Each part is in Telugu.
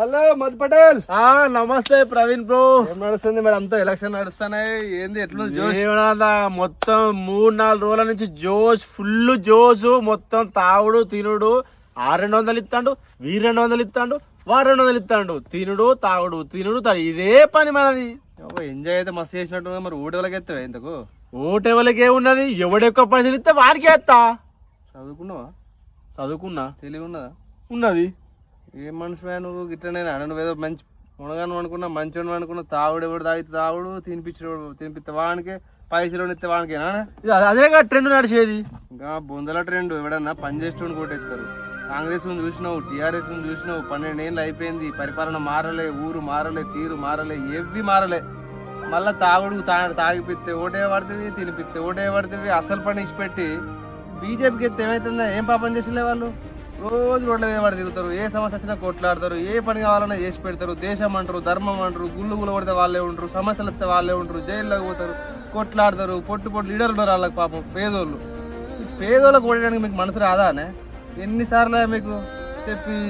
హలో మధు పటేల్. నమస్తే ప్రవీణ్ బ్రో. ఏం నడుస్తుంది మరి? అంతా ఎలక్షన్ నడుస్తున్నాయి, ఏంది ఎట్లా జోష్? మొత్తం 3-4 రోజుల నుంచి జోష్, ఫుల్ జోష్. మొత్తం తాగుడు తినుడు. 200 ఇస్తాడు, 200 ఇస్తాడు, 200 ఇస్తాడు. తినుడు తాగుడు తినుడు ఇదే పని మనది. ఎంజాయ్ అయితే మస్తు చేసినట్టు. మరి ఓటేళ్ళకి ఎత్తావా ఇంతకు? ఓటెవలకే ఉన్నది, ఎవడెక్కువ పైసలు ఇస్తే వారికే ఎత్తా. చదువుకున్నావా? చదువుకున్నా. తెలివి ఉన్నదా? ఉన్నది. ఏం మనిషి నువ్వు? గిట్లనే నువ్వు ఏదో మంచి మునగాను అనుకున్నా, మంచోడు అనుకున్నా. తాగుడు ఎవడు తాగితే తాగుడు, తినిపిస్తే వానికి, పైసలు ఇస్తే వానికేనా? అదేగా ట్రెండ్ నడిచేది. ఇంకా బొందల ట్రెండ్. ఎవడన్నా పని చేసేటోని కొట్టేస్తారు. కాంగ్రెస్ చూసినావు, టీఆర్ఎస్ చూసినావు. 12 ఏళ్ళు అయిపోయింది, పరిపాలన మారలే, ఊరు మారలే, తీరు మారలే, ఏవి మారలే. మళ్ళీ తాగుడు తాగిపిస్తే ఓటే పడుతుంది, తినిపిస్తే ఓటే పడుతుంది. అసలు పని ఇచ్చిపెట్టి బీజేపీకి ఎత్తే ఏమవుతుందా? ఏం పాపం చేసిలే వాళ్ళు? రోజు రోడ్ల మీద పడి తిరుగుతారు, ఏ సమస్య వచ్చినా కొట్లాడతారు, ఏ పని కావాలన్నా చేసి పెడతారు. దేశం అంటారు, ధర్మం అంటారు, గుళ్ళు పడితే వాళ్ళే ఉంటారు, సమస్యలు వస్తే వాళ్ళే ఉంటారు, జైల్లోకి పోతారు, కొట్లాడతారు. పొట్టు లీడర్లు ఉన్నారు వాళ్ళకి పాపం, పేదోళ్ళు. ఈ పేదోళ్ళకి ఓడడానికి మీకు మనసు రాదానే? ఎన్నిసార్లు మీకు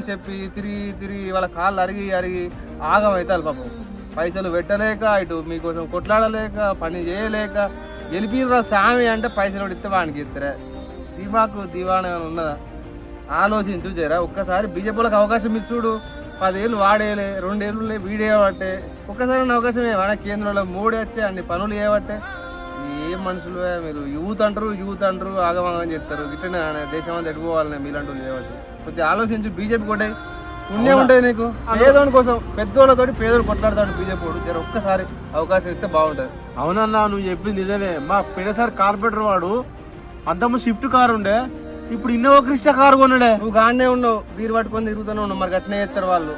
చెప్పి తిరిగి వాళ్ళ కాళ్ళు అరిగి ఆగం అవుతారు పాపం. పైసలు పెట్టలేక, ఇటు మీకోసం కొట్లాడలేక, పని చేయలేక. గెలిపిరా సామి అంటే పైసలు ఇస్తే వానికి ఇస్తారా? దివాణం ఉన్నదా? ఆలోచించు జరా. ఒక్కసారి బీజేపీలకు అవకాశం ఇస్తుడు. 10 ఏళ్ళు వాడేయలే, 2 ఏళ్ళు వీడేయబట్టే. ఒక్కసారి అవకాశం ఏమన్నా? కేంద్రంలో మోడీ వచ్చే అన్ని పనులు చేయబట్టే. ఏం మనుషులు మీరు? యూత్ అంటారు ఆగమాగం చేస్తారు. ఇట్లనే దేశం అంతా ఎడిపోవాలని మీలాంటి చేయబట్టి. కొద్దిగా ఆలోచించు. బీజేపీ కొట్టే పుణ్యం ఉంటుంది నీకు. పేదోని కోసం పెద్దోళ్ళతోటి పేదోళ్ళు కొట్లాడతాడు బీజేపీ వాడు. జర ఒక్కసారి అవకాశం ఇస్తే బాగుంటుంది. అవునన్నా, నువ్వు చెప్పింది నిజమే. మా పినసారి కార్పొరేటర్ వాడు అంతకుముందు స్విఫ్ట్ కారు ఉండే, ఇప్పుడు ఇన్నోవా క్రిస్టా కారు కొన్నాడే. నువ్వు గానే ఉన్నావు, బీరు పట్టుకొని తిరుగుతూనే ఉన్నావు. మరి అట్నే చేస్తారు వాళ్ళు.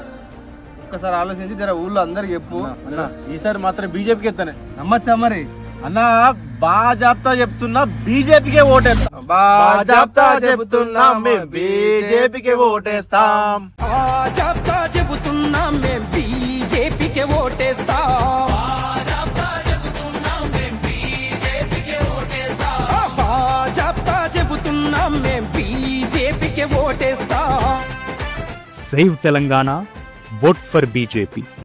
ఒక్కసారి ఆలోచించి జర ఊళ్ళో అందరికి చెప్పు. అన్న ఈసారి మాత్రం బీజేపీకి ఎత్తానే. నమ్మచ్చా మరి? అన్న బాజాప్తా చెప్తున్నా, బీజేపీకే ఓటేస్తాం. బాజాప్తా చెప్తున్నా, మేము బీజేపీకే ఓటేస్తాం. బాజాప్తా చెబుతున్నా, మేము బీజేపీకే ఓటేస్తాం. బాజాప్తా చెబుతున్నా, మేము బీజేపీకే ఓటేస్తాం. Save Telangana, vote for BJP.